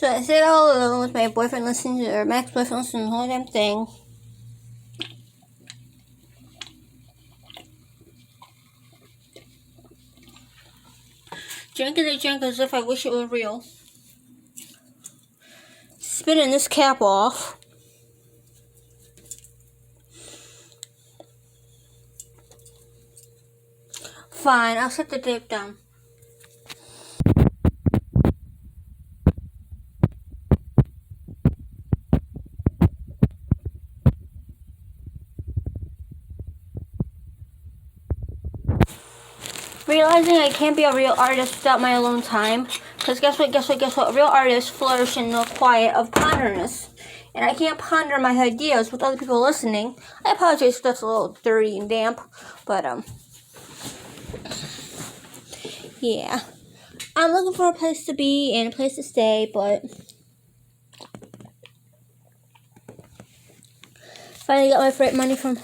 So I sit all alone with my boyfriend listening to, or my ex-boyfriend listening to the whole damn thing. Drinking the drink as if I wish it were real. Spinning this cap off. Fine, I'll set the tape down. Realizing I can't be a real artist without my alone time. Because guess what? Real artists flourish in the quiet of ponderness. And I can't ponder my ideas with other people listening. I apologize if that's a little dirty and damp. But, yeah. I'm looking for a place to be and a place to stay, but finally got my freight money from